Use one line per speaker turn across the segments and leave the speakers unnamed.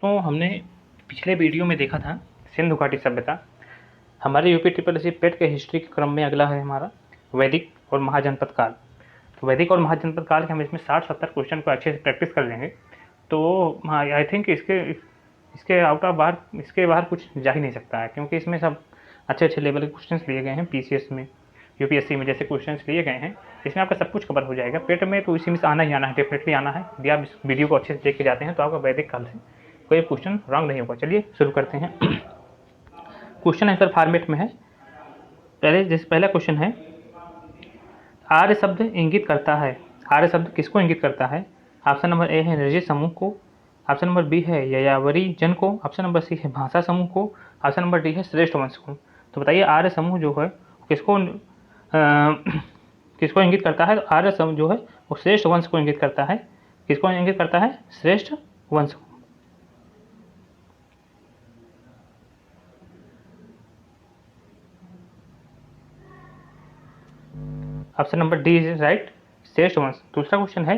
तो हमने पिछले वीडियो में देखा था सिंधु घाटी सभ्यता। हमारे यूपी ट्रिपल एस पेट के हिस्ट्री के क्रम में अगला है हमारा वैदिक और महाजनपद काल। तो वैदिक और महाजनपद काल के हम इसमें 60-70 क्वेश्चन को अच्छे से प्रैक्टिस कर लेंगे। तो आई थिंक इसके आउट ऑफ बाहर इसके बाहर कुछ जा ही नहीं सकता है, क्योंकि इसमें सब अच्छे लेवल के क्वेश्चन लिए गए हैं। पीसीएस में, यूपीएससी में जैसे क्वेश्चन लिए गए हैं, इसमें आपका सब कुछ कवर हो जाएगा। पेट में तो इसी में से आना ही आना है, डेफिनेटली आना है। यदि आप इस वीडियो को अच्छे से देख के जाते हैं तो आपका वैदिक काल से कोई क्वेश्चन रॉन्ग नहीं होगा। चलिए शुरू करते हैं। क्वेश्चन आंसर फॉर्मेट में है। पहला क्वेश्चन है, आर्य शब्द इंगित करता है। आर्य शब्द किसको इंगित करता है? ऑप्शन नंबर ए है निर्जीव समूह को, ऑप्शन नंबर बी है यायावरी जन को, ऑप्शन नंबर सी है भाषा समूह को, ऑप्शन नंबर डी है श्रेष्ठ वंश को। तो बताइए आर्य समूह जो है किसको किसको इंगित करता है? तो आर्य समूह जो है वो श्रेष्ठ वंश को इंगित करता है। किसको इंगित करता है? श्रेष्ठ वंश को। Option number D is right, श्रेष्ठ वंश। दूसरा क्वेश्चन है,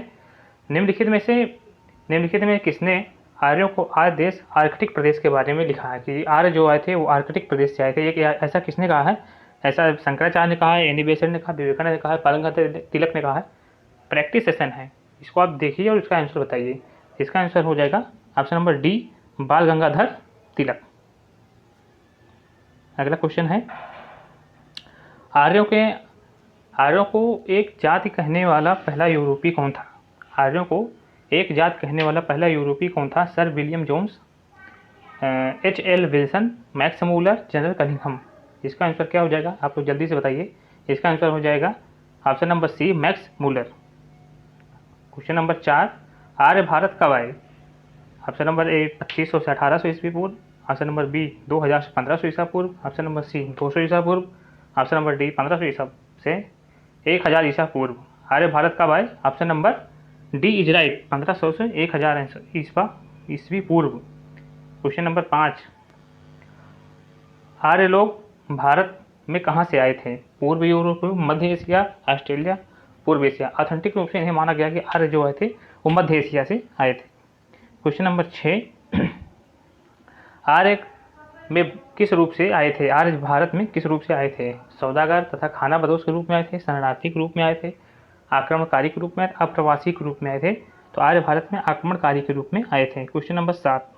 निम्नलिखित में किसने आर्यों को आर्य देश आर्कटिक प्रदेश के बारे में लिखा है? कि आर्य जो आए थे वो आर्कटिक प्रदेश से आए थे। ये ऐसा किसने कहा है? ऐसा शंकराचार्य ने कहा है, एनी बेसंट ने कहा, विवेकानंद ने कहा है, बालगंगाधर तिलक ने कहा है। प्रैक्टिस सेशन है, इसको आप देखिए और इसका आंसर बताइए। इसका आंसर हो जाएगा ऑप्शन नंबर डी, बाल गंगाधर तिलक। अगला क्वेश्चन है, आर्यों को एक जाति कहने वाला पहला यूरोपी कौन था? आर्यों को एक जात कहने वाला पहला यूरोपी कौन था? Sir William Jones, H.L. Wilson, Max Muller, general Cunningham. इसका आंसर क्या हो जाएगा? आप लोग जल्दी से बताइए। इसका आंसर हो जाएगा option number C, Max Muller. Question number 4, Arya Bharat कब आए? ऑप्शन नंबर ए 2500 से 1800 ईस्वी पूर्व, ऑप्शन नंबर बी 2000 से 1500 ईसा पूर्व, ऑप्शन नंबर सी 200 ईसा पूर्व, ऑप्शन नंबर डी 1500 ईसा से 1000 ईसा पूर्व। आर्य भारत कब आए? Option number D is right, 1500 से 1000 ईस्वी पूर्व। क्वेश्चन नंबर 5, आर्य लोग भारत में कहाँ से आए थे? पूर्व यूरोप, मध्य एशिया, ऑस्ट्रेलिया, पूर्व एशिया। ऑथेंटिक रूप से इन्हें माना गया कि आर्य जो आए थे वो मध्य एशिया से आए थे। क्वेश्चन नंबर 6, आर्य में किस रूप से आए थे? आर्य भारत में किस रूप से आए थे? सौदागर तथा खाना बदोश के रूप में आए थे, शरणार्थी के रूप में आए थे, आक्रमणकारी के रूप में, अप्रवासी के रूप में आए थे? तो आर्य भारत में आक्रमणकारी के रूप में आए थे। क्वेश्चन नंबर 7,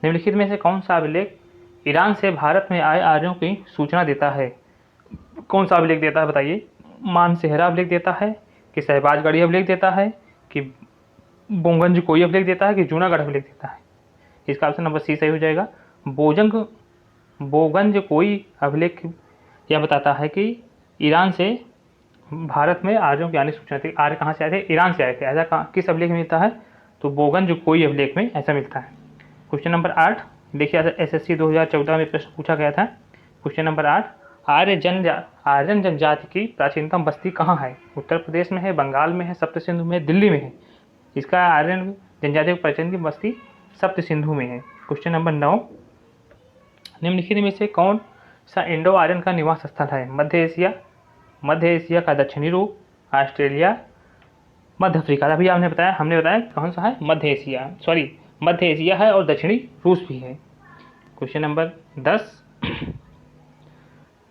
निम्नलिखित में से कौन सा अभिलेख ईरान से भारत में आए आर्यों की सूचना देता है? कौन सा अभिलेख देता है बताइए? मानसेहरा अभिलेख देता है, कि शहबाजगढ़ी अभिलेख देता है, कि बोंगंज कोई अभिलेख देता है, कि जूनागढ़ अभिलेख देता है? इसका ऑप्शन नंबर सी सही हो जाएगा। बोगंज कोई अभिलेख यह बताता है कि ईरान से भारत में आर्यों की आने की सूचना थी। आर्य कहाँ से आए थे? ईरान से आए थे। ऐसा किस अभिलेख में मिलता है? तो बोगंज कोई अभिलेख में ऐसा मिलता है। क्वेश्चन नंबर 8, देखिए SSC 2014 में प्रश्न पूछा गया था। क्वेश्चन नंबर 8, आर्यन जनजाति की प्राचीनतम बस्ती कहाँ है? उत्तर प्रदेश में है, बंगाल में है, सप्त सिंधु में, दिल्ली में है? इसका आर्यन जनजाति की प्राचीनतम बस्ती सप्त सिंधु में है। क्वेश्चन नंबर 9, निम्नलिखित में से कौन सा इंडो आर्यन का निवास स्थल है? मध्य एशिया का दक्षिणी रूप, ऑस्ट्रेलिया, मध्य अफ्रीका। अभी हमने बताया कौन सा है? मध्य एशिया है और दक्षिणी रूस भी है। क्वेश्चन नंबर 10,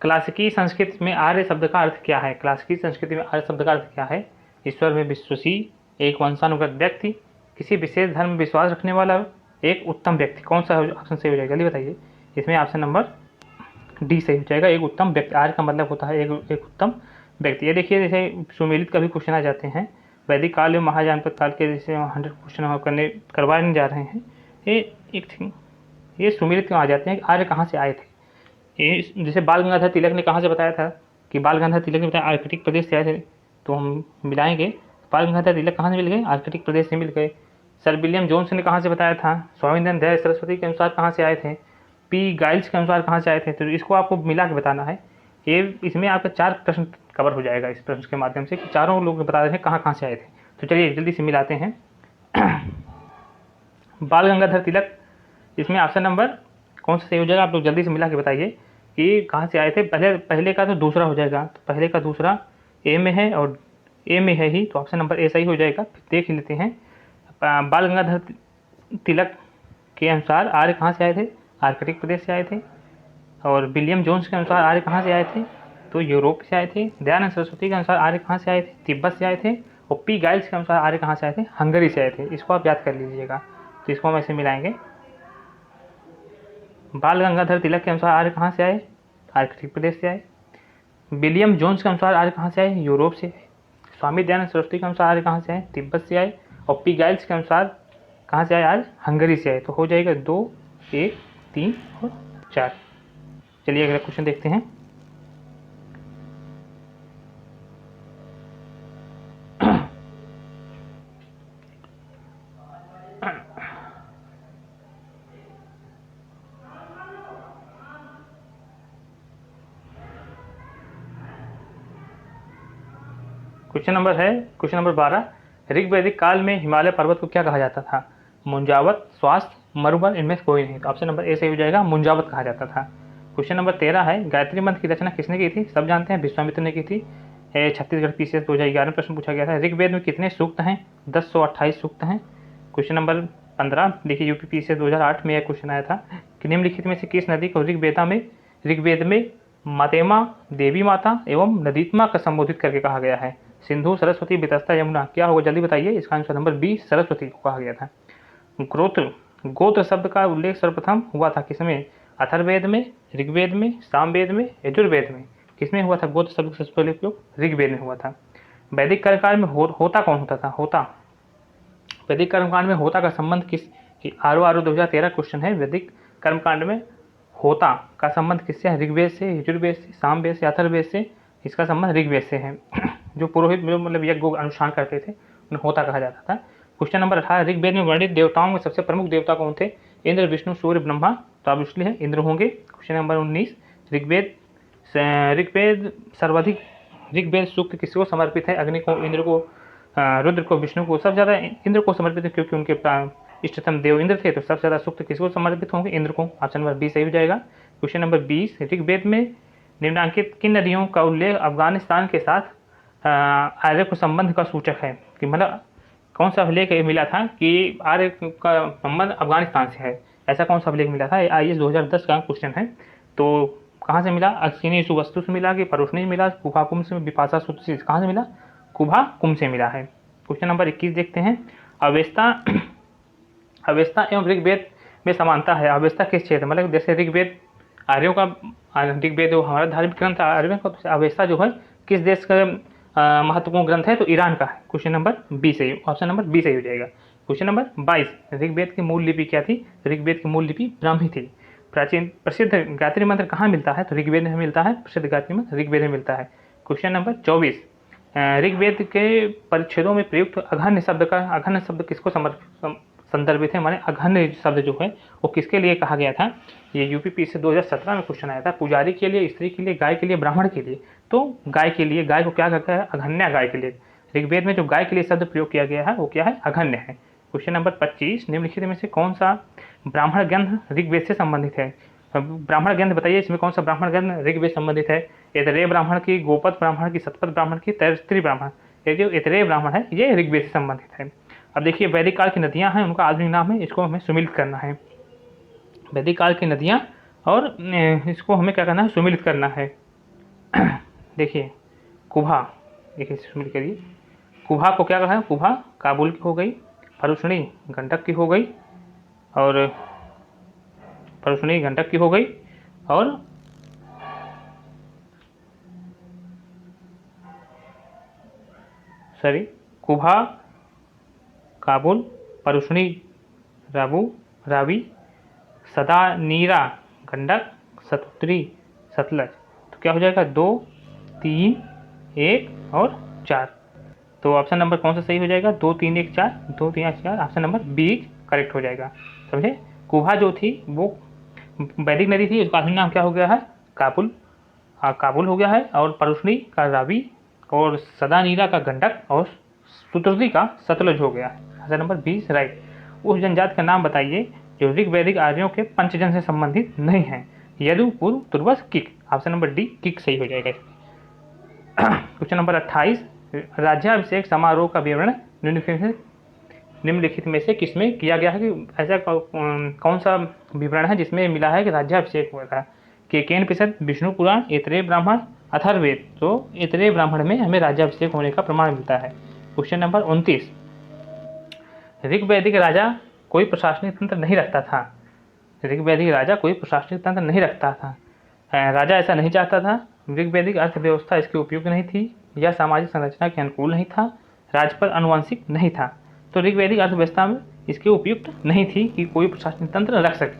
क्लासिकी संस्कृत में आर्य शब्द का अर्थ क्या है? क्लासिकी संस्कृति में आर्य शब्द का अर्थ क्या है? ईश्वर में विश्वासी, एक वंशानुगत व्यक्ति, किसी विशेष धर्म में विश्वास रखने वाला, एक उत्तम व्यक्ति। कौन सा ऑप्शन सही हो जाएगा? जल्दी बताइए। इसमें ऑप्शन नंबर डी सही हो जाएगा, एक उत्तम व्यक्ति। आर्य का मतलब होता है एक उत्तम व्यक्ति। ये देखिए, जैसे सुमेलित का भी क्वेश्चन आ जाते हैं, वैदिक काल में महाजनपद काल के जैसे 100 क्वेश्चन हम करवाने जा रहे हैं। ये सुमेलित क्यों आ जाते हैं? आर्य कहाँ से आए थे? ये जैसे बाल गंगाधर तिलक ने कहाँ से बताया था कि बाल गंगाधर तिलक ने बताया आर्कटिक प्रदेश से आए थे, तो हम मिलाएंगे। बाल गंगाधर तिलक कहाँ से मिल गए? आर्कटिक प्रदेश से मिल गए। सर विलियम जोन्स ने कहाँ से बताया था? स्वामीनाथन दयाल सरस्वती के अनुसार कहाँ से आए थे? पी गाइल्स के अनुसार कहाँ से आए थे? तो इसको आपको मिला के बताना है। इसमें आपका 4 प्रश्न कवर हो जाएगा इस प्रश्न के माध्यम से, कि चारों लोग बता रहे हैं कहाँ से आए थे। तो चलिए जल्दी से मिलाते हैं। बाल गंगाधर तिलक, इसमें ऑप्शन नंबर कौन सा सही हो जाएगा? आप लोग जल्दी से मिला के बताइए कि कहाँ से आए थे। पहले का तो दूसरा हो जाएगा, तो पहले का दूसरा ए में है और ए में है ही, तो ऑप्शन नंबर ए सही हो जाएगा। देख लेते हैं। बाल गंगाधर तिलक के अनुसार आर्य कहाँ से आए थे? आर्कटिक प्रदेश से आए थे। और विलियम जोन्स के अनुसार आर्य कहाँ से आए थे? तो यूरोप से आए थे। दयानंद सरस्वती के अनुसार आर्य कहाँ से आए थे? तिब्बत से आए थे। और पी गाइल्स के अनुसार आर्य कहाँ से आए थे? हंगरी से आए थे। इसको आप याद कर लीजिएगा। तो इसको हम ऐसे मिलाएंगे। बाल गंगाधर तिलक के अनुसार आर्य कहाँ से आए? आर्कटिक प्रदेश से आए। विलियम जोन्स के अनुसार आर्य कहाँ से आए? यूरोप से आए। स्वामी दयानंद सरस्वती के अनुसार आर्य कहाँ से आए? तिब्बत से आए। और पी गाइल्स के अनुसार कहाँ से आए? आर्य हंगरी से आए। तो हो जाएगा 2, 1, 3 और 4। चलिए अगला क्वेश्चन देखते हैं। Question number 12। ऋग्वैदिक काल में हिमालय पर्वत को क्या कहा जाता था? मुंजावत, स्वास्थ्य, मरुबल, इनमें से कोई नहीं। तो ऑप्शन नंबर ए सही हो जाएगा, मुंजावत कहा जाता था। क्वेश्चन नंबर 13 है, गायत्री मंत्र की रचना किसने की थी? सब जानते हैं, विश्वामित्र ने की थी। छत्तीसगढ़ पीसीएस 2011 में प्रश्न पूछा गया था। ऋग्वेद में कितने सूक्त हैं? 1028 सूक्त हैं। क्वेश्चन नंबर 15 देखिए, यूपी पीसीएस 2008 में यह क्वेश्चन आया था कि निम्नलिखित में से किस नदी को ऋग्वेद में मातेमा, देवी माता एवं नदीत्मा का संबोधित करके कहा गया है? सिंधु, सरस्वती, वितस्ता, यमुना। क्या होगा जल्दी बताइए? इसका आंसर नंबर बी, सरस्वती को कहा गया था। गोत्र शब्द का उल्लेख सर्वप्रथम हुआ था किसमें? अथर्ववेद में, ऋग्वेद में, सामवेद में, यजुर्वेद में। किसमें हुआ था गोत्र शब्द का सबसे पहले उपयोग? ऋग्वेद में हुआ था। वैदिक कर्मकांड में होता कौन होता था? होता। वैदिक कर्मकांड में होता का संबंध किस? आर 2013 क्वेश्चन है। वैदिक कर्मकांड में होता का संबंध किससे है? ऋग्वेद से, यजुर्वेद से, सामवेद से, अथर्ववेद से। इसका संबंध ऋग्वेद से है। जो पुरोहित मतलब यज्ञ को अनुष्ठान करते थे उन्हें होता कहा जाता था। क्वेश्चन नंबर 18, ऋग्वेद में वर्णित देवताओं में सबसे प्रमुख देवता कौन थे? इंद्र, विष्णु, सूर्य, ब्रह्मा। तो अब इसलिए इंद्र होंगे। क्वेश्चन नंबर 19, ऋग्वेद सर्वाधिक ऋग्वेद सूक्त किसको समर्पित है? अग्नि को, इंद्र को, रुद्र को, विष्णु को। सबसे ज़्यादा इंद्र को समर्पित है क्योंकि उनके इष्टतम देव इंद्र थे। तो सबसे ज़्यादा सूक्त किसको समर्पित होंगे? इंद्र को। ऑप्शन नंबर बी सही हो जाएगा। क्वेश्चन नंबर 20, ऋग्वेद में निम्नलिखित किन नदियों का उल्लेख अफगानिस्तान के साथ आर्य को संबंध का सूचक है? कि मतलब कौन सा अभिलेख मिला था कि आर्य का संबंध अफगानिस्तान से है? ऐसा कौन सा अभिलेख मिला था? IAS 2010 का क्वेश्चन है। तो कहाँ से मिला? अक्षिणी सुवस्तु से मिला कि परुष्णी से मिला, कुभा कुंभ से, विपाशा सूत्र से? कहाँ से मिला? कुभा कुंभ से मिला है। क्वेश्चन नंबर 21 देखते हैं। अवेस्ता एवं ऋग्वेद में समानता है। अवेस्ता किस क्षेत्र? मतलब जैसे ऋग्वेद आर्यों का, ऋग्वेद हमारा धार्मिक ग्रंथ आर्यों का, तो अवेस्ता जो है किस देश का महत्वपूर्ण ग्रंथ है? तो ईरान का है। क्वेश्चन नंबर बी सही, ऑप्शन नंबर बी सही हो जाएगा। क्वेश्चन नंबर 22, ऋग्वेद की मूल लिपि क्या थी? ऋग्वेद की मूल लिपि ब्राह्मी थी। प्राचीन प्रसिद्ध गायत्री मंत्र कहाँ मिलता है? तो ऋग्वेद में मिलता है। प्रसिद्ध गायत्री मंत्र ऋग्वेद में मिलता है। क्वेश्चन नंबर 24, ऋग्वेद के परिच्छेदों में प्रयुक्त अघन्य शब्द किसको संदर्भित है? माने अघन्य शब्द जो है वो किसके लिए कहा गया था? ये यूपी से 2017 में क्वेश्चन आया था। पुजारी के लिए, स्त्री के लिए, गाय के लिए, ब्राह्मण के लिए। तो गाय के लिए, गाय को क्या कहता है? अघन्य गाय के लिए। ऋग्वेद में जो गाय के लिए शब्द प्रयोग किया गया है वो क्या है? अघन्य है। क्वेश्चन नंबर 25, निम्नलिखित में से कौन सा ब्राह्मण ग्रंथ ऋग्वेद से संबंधित है? ब्राह्मण ग्रंथ बताइए, इसमें कौन सा ब्राह्मण ग्रंथ ऋग्वेद संबंधित है? ऐतरेय ब्राह्मण की, गोपद ब्राह्मण की, शतपथ ब्राह्मण की, तैत्तिरीय ब्राह्मण। ये जो ऐतरेय ब्राह्मण है ये ऋग्वेद से संबंधित है। अब देखिए, वैदिक काल की नदियां हैं, उनका आधुनिक नाम है, इसको हमें सुमिलित करना है। वैदिक काल की नदियां, और इसको हमें क्या करना है? सुमिलित करना है। देखिए कुभा, देखिए सुमिलित करिए। कुभा को क्या कहा है? कुभा काबुल की हो गई, परुष्णी गंडक की हो गई, और परुष्णी गंडक की हो गई, और कुभा, काबुल, परुष्णी, रावी, सदानीरा, गंडक, सतुत्री, सतलज। तो क्या हो जाएगा? 2, 3, 1 और 4। तो ऑप्शन नंबर कौन सा सही हो जाएगा? 2, 3, 1, 4, 2, 3, 1, 4। ऑप्शन नंबर बी करेक्ट हो जाएगा। समझे? कुभा जो थी वो वैदिक नदी थी, उसका आधुनिक नाम क्या हो गया है? काबुल हो गया है। और परुष्णी का रावी, और सदानीरा का गंडक, और सुतुर्दी का सतलज हो गया है। Option number B right. उस जनजाति का नाम बताइए जो ऋग्वैदिक आर्यों के पंचजन से संबंधित नहीं है। यदु, पूर्व, तुर्वस, किक। ऑप्शन नंबर डी किक सही हो जाएगा। क्वेश्चन नंबर 28, राज्याभिषेक समारोह का विवरण निम्नलिखित निम्नलिखित में से किसमें किया गया है कि ऐसा कौन सा विवरण है जिसमें मिला है कि राज्याभिषेक हुआ था? केकेन उपनिषद, विष्णु पुराण, ऐतरेय ब्राह्मण, अथर्ववेद। तो ऐतरेय ब्राह्मण में हमें राज्याभिषेक होने का प्रमाण मिलता है। क्वेश्चन नंबर 29, ऋग्वैदिक राजा कोई प्रशासनिक तंत्र नहीं रखता था। ऋग्वैदिक राजा कोई प्रशासनिक तंत्र नहीं रखता था। राजा ऐसा नहीं चाहता था। ऋग्वैदिक अर्थव्यवस्था इसके उपयुक्त नहीं थी, या सामाजिक संरचना के अनुकूल नहीं था, राजपद अनुवांशिक नहीं था। तो ऋग्वैदिक अर्थव्यवस्था में इसके उपयुक्त नहीं थी कि कोई प्रशासनिक तंत्र रख सके।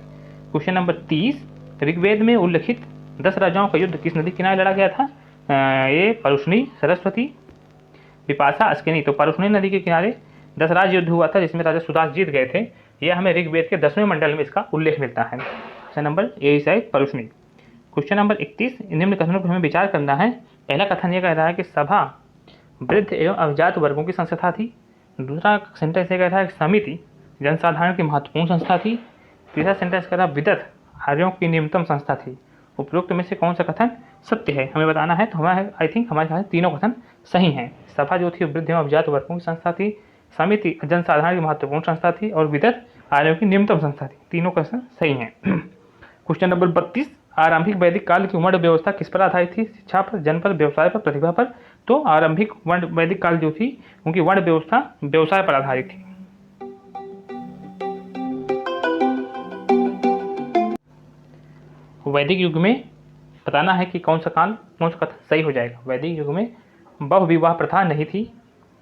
क्वेश्चन नंबर 30, ऋग्वेद में उल्लिखित 10 राजाओं का युद्ध किस नदी किनारे लड़ा गया था? ये परुष्णी, सरस्वती, विपाशा, अस्किनी। तो परुष्णी नदी के किनारे 10 राज युद्ध हुआ था जिसमें राजा सुदास जीत गए थे। यह हमें ऋग्वेद के 10वें मंडल में इसका उल्लेख मिलता है। ऑप्शन नंबर ए है परुष्णी। क्वेश्चन नंबर 31, निम्न कथनों पर हमें विचार करना है। पहला कथन यह कह रहा है कि सभा वृद्ध एवं अभिजात वर्गों की संस्था थी। दूसरा सेंटेंस ये कह रहा है कि समिति जनसाधारण की महत्वपूर्ण संस्था थी। तीसरा सेंटेंस कह रहा है विदत आर्यों की न्यूनतम संस्था थी। उपरोक्त में से कौन सा कथन सत्य है हमें बताना है। तो हमारे आई थिंक हमारे ख्याल से तीनों कथन सही हैं। सभा जो थी वृद्ध एवं अभिजात वर्गों की संस्था थी, समिति जनसाधारण की महत्वपूर्ण संस्था थी, और विदत आर्यों की न्यूनतम संस्था थी। तीनों कथन सही हैं। क्वेश्चन नंबर 32, आरंभिक वैदिक काल की वर्ण व्यवस्था किस पर आधारित थी? शिक्षा पर, जन पर, व्यवसाय पर, प्रतिभा पर। तो आरंभिक वर्ण वैदिक काल जो थी उनकी वर्ण व्यवस्था व्यवसाय पर आधारित थी। वैदिक युग में बताना है कि कौन सा कथन सही हो जाएगा। वैदिक युग में बहु विवाह प्रथा नहीं थी,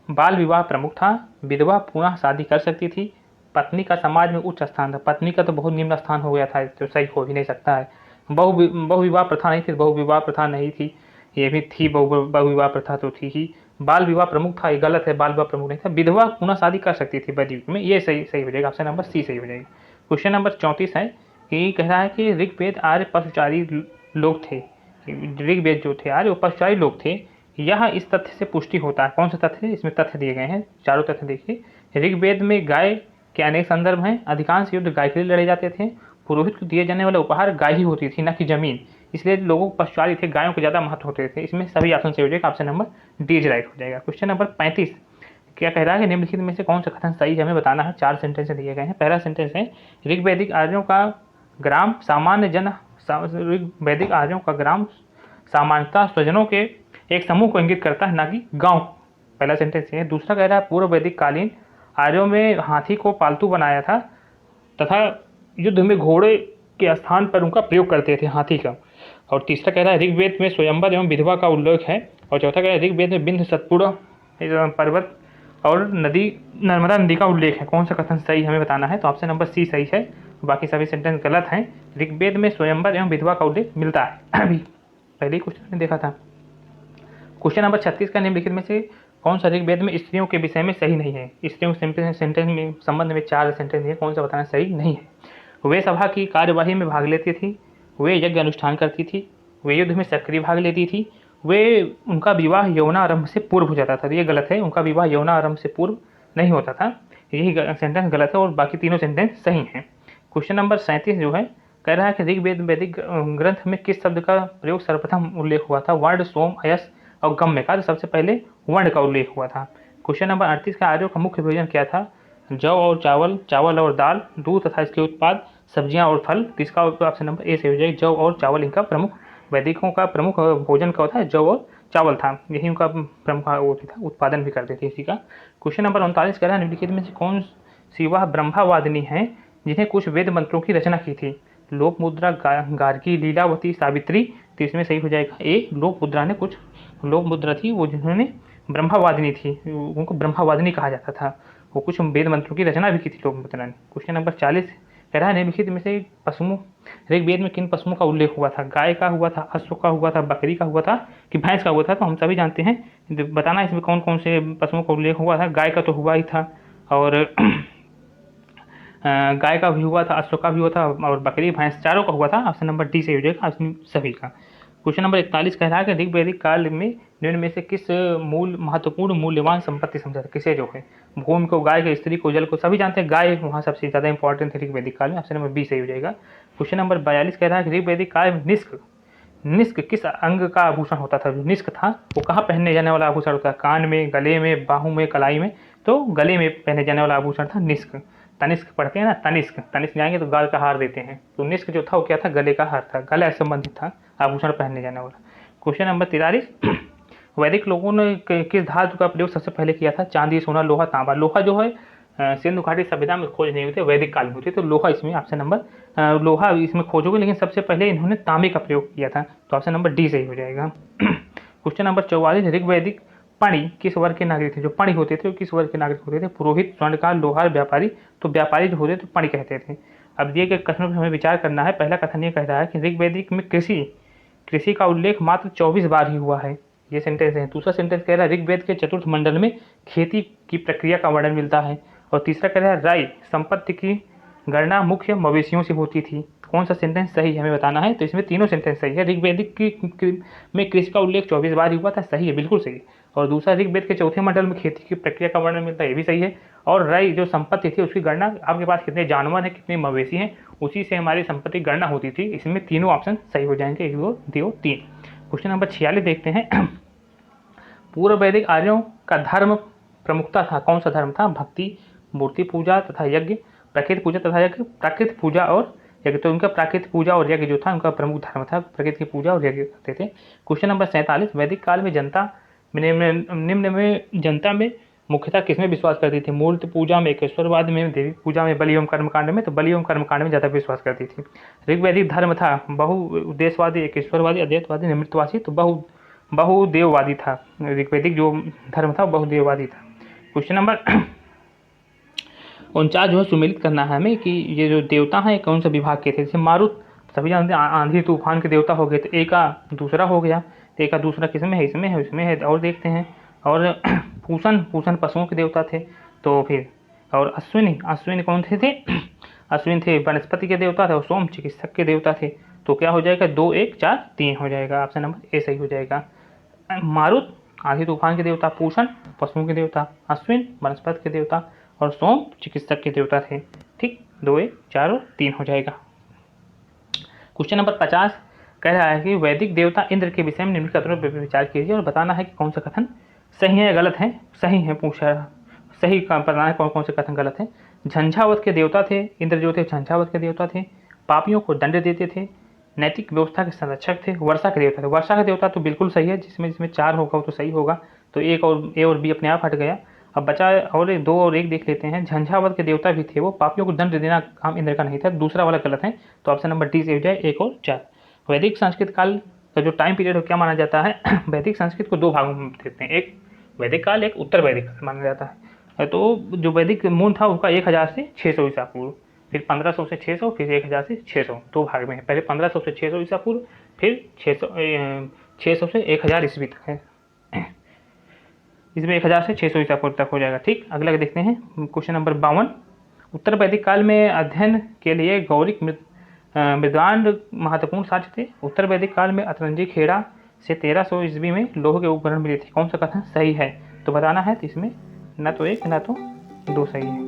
बाल विवाह प्रमुख था, विधवा पुनः शादी कर सकती थी, पत्नी का समाज में उच्च स्थान था। पत्नी का तो बहुत निम्न स्थान हो गया था, तो सही हो ही नहीं सकता है। बहु विवाह प्रथा नहीं थी, बहु विवाह प्रथा नहीं थी, ये भी थी, बहु विवाह प्रथा तो थी ही। बाल विवाह प्रमुख था, ये गलत है, बाल विवाह प्रमुख नहीं था। विधवा पुनः शादी कर सकती थी वैदिक युग में, ये सही हो जाएगा। ऑप्शन नंबर सी सही हो जाएगी। क्वेश्चन नंबर 34 है कि कह रहा है कि ऋग्वेद आर्य पशुचारी लोग थे। ऋग्वेद जो थे आर्य वो पशुचारी लोग थे। यह इस तथ्य से पुष्टि होता है। कौन सा तथ्य? इसमें तथ्य दिए गए हैं, चारों तथ्य देखिए। ऋग्वेद में गाय के अनेक संदर्भ हैं। अधिकांश युद्ध गाय के लिए लड़े जाते थे। पुरोहित को दिए जाने वाला उपहार गाय ही होती थी, न कि जमीन। इसलिए लोगों को पशुचारी थे, गायों को ज़्यादा महत्व होते थे। इसमें सभी ऑप्शन सही हो जाएगा। ऑप्शन नंबर डी राइट हो जाएगा। क्वेश्चन नंबर 35 क्या कह रहा है कि निम्नलिखित में से कौन सा कथन सही है हमें बताना है। 4 सेंटेंस दिए गए हैं। पहला सेंटेंस है ऋग्वैदिक आर्यों का ग्राम सामान्य जन ऋग्वैदिक आर्यों का ग्राम सामान्यतः स्वजनों के एक समूह को इंगित करता है, ना कि गांव। पहला सेंटेंस है। दूसरा कह रहा है पूर्व वैदिक कालीन आर्यों में हाथी को पालतू बनाया था तथा युद्ध में घोड़े के स्थान पर उनका प्रयोग करते थे, हाथी का। और तीसरा कह रहा है ऋग्वेद में स्वयंवर एवं विधवा का उल्लेख है। और चौथा कह रहा है ऋग्वेद में बिंद सतपुड़ा पर्वत और नदी नर्मदा नदी का उल्लेख है। कौन सा कथन सही हमें बताना है। तो ऑप्शन नंबर सी सही है, बाकी सभी सेंटेंस गलत हैं। ऋग्वेद में स्वयंवर एवं विधवा का उल्लेख मिलता है। अभी पहले ही क्वेश्चन में देखा था। क्वेश्चन नंबर 36 का निम्नलिखित में से कौन सा ऋग्वेद में स्त्रियों के विषय में सही नहीं है। स्त्रियों के सेंटेंस में संबंध में 4 सेंटेंस है, कौन सा बताना सही नहीं है। वे सभा की कार्यवाही में भाग लेती थी, वे यज्ञ अनुष्ठान करती थी, वे युद्ध में सक्रिय भाग लेती थी, वे उनका विवाह यौनारंभ से पूर्व हो जाता था। ये गलत है, उनका विवाह यौनारंभ से पूर्व नहीं होता था। यही सेंटेंस गलत है और बाकी तीनों सेंटेंस सही हैं। क्वेश्चन नंबर 37 जो है कह रहा है कि ऋग्वेद वैदिक ग्रंथ में किस शब्द का प्रयोग सर्वप्रथम उल्लेख हुआ था। वर्ण, सोम, अयस और गम्य का। तो सबसे पहले वर्ण का उल्लेख हुआ था। क्वेश्चन नंबर 38 का आर्यों का मुख्य भोजन क्या था। जौ और चावल, चावल और दाल, दूध तथा इसके उत्पाद, सब्जियां और फल। तो इसका ऑप्शन नंबर ए से हो जाएगा। जौ और चावल इनका प्रमुख, वैदिकों का प्रमुख भोजन का होता है जौ और चावल था। यही उनका प्रमुख वो था, उत्पादन भी करते थे इसी का। क्वेश्चन नंबर 39 कह रहा है निम्नलिखित में से कौन सी वह ब्रह्मावादिनी है जिन्हें कुछ वेद मंत्रों की रचना की थी। लोक मुद्रा, गार्गी, लीलावती, सावित्री। तो इसमें सही हो जाएगा ए। लोक मुद्रा थी वो जिन्होंने ब्रह्मावादिनी थी, उनको ब्रह्मावादिनी कहा जाता था। वो कुछ वेद मंत्रों की रचना भी की थी लोक मुद्रा ने। क्वेश्चन नंबर 40 कह रहा है निम्नलिखित में से पशुओं ऋग्वेद में किन पशुओं का उल्लेख हुआ था। गाय का हुआ था, अश्व का हुआ था, बकरी का हुआ था कि भैंस का हुआ था। तो हम सभी जानते हैं, बताना इसमें कौन कौन से पशुओं का उल्लेख हुआ था। गाय का तो हुआ ही था, और गाय का भी हुआ था, अश्व का भी हुआ था, और बकरी भैंस चारों का हुआ था। ऑप्शन नंबर डी से हो जाएगा सभी का। क्वेश्चन नंबर 41 कह रहा है कि ऋग्वैदिक काल में निम्न में से किस महत्वपूर्ण मूल्यवान संपत्ति समझा था। किसे जो है, भूमि को, गाय को, स्त्री को, जल को। सभी जानते हैं गाय वहाँ सबसे ज़्यादा इंपॉर्टेंट है ऋग्वैदिक काल में। ऑप्शन नंबर बी सही हो जाएगा। क्वेश्चन नंबर 42 कह रहा है कि ऋग्वैदिक काल में निष्क किस अंग का आभूषण होता था। जो निष्क था वो कहाँ पहनने जाने वाला आभूषण होता है। कान में, गले में, बाहू में, कलाई में। तो गले में पहने जाने वाला आभूषण था निष्क। तनिष्क पढ़ते हैं ना, तनिष्क, तनिष्क जाएंगे तो गाल का हार देते हैं, तो निष्क जो था वो क्या था, गले का हार था, गला से संबंधित था आभूषण पहनने जाने वाला। क्वेश्चन नंबर 43, वैदिक लोगों ने किस धातु का प्रयोग सबसे पहले किया था? चांदी, सोना, लोहा, तांबा। लोहा जो है सिंधु घाटी सभ्यता में खोज नहीं हुई थी, वैदिक काल में हुई थी, तो लोहा इसमें ऑप्शन नंबर लोहा इसमें खोज होगी, लेकिन सबसे पहले इन्होंने तांबे का प्रयोग किया था, तो ऑप्शन नंबर डी सही हो जाएगा। क्वेश्चन नंबर 44, ऋग्वैदिक पणि किस वर्ग के नागरिक थे? जो पणि होते थे वो किस वर्ग के नागरिक होते थे? पुरोहित, स्वर्णकार, लोहार, व्यापारी। तो व्यापारी जो होते थे पणि कहते थे। अब दिए गए कथनों पर हमें विचार करना है। पहला कथन ये कह रहा है कि ऋग्वैदिक में कृषि का उल्लेख मात्र 24 बार ही हुआ है, ये सेंटेंस है। दूसरा सेंटेंस कह रहा है ऋग्वेद के चतुर्थ मंडल में खेती की प्रक्रिया का वर्णन मिलता है। और तीसरा कह रहा है राय संपत्ति की गणना मुख्य मवेशियों से होती थी। कौन सा सेंटेंस सही है हमें बताना है। तो इसमें तीनों सेंटेंस सही है। ऋग्वेदिक में कृषि का उल्लेख 24 बार ही हुआ था, सही है, बिल्कुल सही। और दूसरा ऋग्वेद के चौथे मंडल में खेती की प्रक्रिया का वर्णन मिलता है, ये भी सही है। और राय जो संपत्ति थी उसकी गणना, आपके पास कितने जानवर हैं, कितने मवेशी हैं, उसी से हमारी संपत्ति की गणना होती थी। इसमें तीनों ऑप्शन सही हो जाएंगे, 1, 2, 3। क्वेश्चन नंबर 46 देखते हैं। पूर्व वैदिक आर्यों का धर्म प्रमुखता था, कौन सा धर्म था? भक्ति, मूर्ति पूजा तथा यज्ञ, प्रकृति पूजा तथा यज्ञ, प्राकृत पूजा और यज्ञ। तो उनका प्राकृत पूजा और यज्ञ जो था उनका प्रमुख धर्म था, प्रकृति की पूजा और यज्ञ करते थे। क्वेश्चन नंबर 47, वैदिक काल में निम्न में जनता में मुख्यतः किसमें विश्वास करती थी? मूर्ति पूजा में, एकेश्वरवाद में, देवी पूजा में, बलि एवं कर्मकांड में। तो बलि एवं कर्मकांड में ज़्यादा विश्वास करती थी। ऋग्वैदिक धर्म था बहुउद्देश्यवादी, एकेश्वरवादी, अद्वैतवादी, निमित्तवादी। तो बहुदेववादी था। ऋग्वैदिक जो धर्म था बहुदेववादी था। क्वेश्चन नंबर 49 जो है सुमेलित करना है हमें कि ये जो देवता हैं कौन से विभाग के थे। जैसे मारुत सभी जानते हैं आंधी तूफान के देवता हो गए, तो एक का दूसरा हो गया, तो एक का दूसरा किसमें है? इसमें है, इसमें है। और देखते हैं, और पूषण पशुओं के देवता थे। तो फिर और अश्विनी कौन थे? अश्विन थे वनस्पति के देवता थे, और सोम चिकित्सक के देवता थे। तो क्या हो जाएगा? 2, 1, 4, 3 हो जाएगा, ऑप्शन नंबर ए सही हो जाएगा। मारुत आंधी तूफान के देवता, पूषण पशुओं के देवता, अश्विन वनस्पति के देवता, और सोम चिकित्सक के देवता थे। ठीक, 2, 1, 4 और 3 हो जाएगा। क्वेश्चन नंबर 50 कह रहा है कि वैदिक देवता इंद्र के विषय में निम्न कथनों पर विचार कीजिए और बताना है कि कौन सा कथन सही है या गलत है। सही है पूछा, सही का बताना है कौन कौन से कथन गलत है। झंझावत के देवता थे इंद्र, जो थे झंझावत के देवता थे। पापियों को दंड देते थे, नैतिक व्यवस्था के संरक्षक थे, वर्षा के देवता थे। वर्षा का देवता तो बिल्कुल सही है, जिसमें 4 होगा वो तो सही होगा। तो एक और ए और बी अपने आप हट गया। अब बचा और 2 और 1 देख लेते हैं। झंझावत के देवता भी थे, वो पापियों को दंड देना काम इंद्र का नहीं था, दूसरा वाला गलत है। तो ऑप्शन नंबर डी से हो जाए 1 और 4। वैदिक संस्कृत काल का जो टाइम पीरियड क्या माना जाता है? वैदिक संस्कृत को 2 भागों में देते हैं, एक वैदिक काल, एक उत्तर वैदिक काल माना जाता है। तो जो वैदिक मूल था उसका 1000 से 600 ईसा पूर्व, फिर 1500 से 600, फिर 1000 से 600, 2 भाग में है। पहले 1500 से 600 ईसा पूर्व, फिर 600 से 1000 ईस्वी तक है। इसमें 1000 से 600 ईसा पूर्व तक हो जाएगा। ठीक, अगला देखते हैं क्वेश्चन नंबर 52। उत्तर वैदिक काल में अध्ययन के लिए गौरिक मृदांड महत्वपूर्ण साक्ष्य थे। उत्तर वैदिक काल में अतरंजी खेड़ा से 1300 ईस्वी में लोह के उपकरण मिले थे। कौन सा कथन सही है तो बताना है। तो इसमें ना तो 1 ना तो 2 सही है।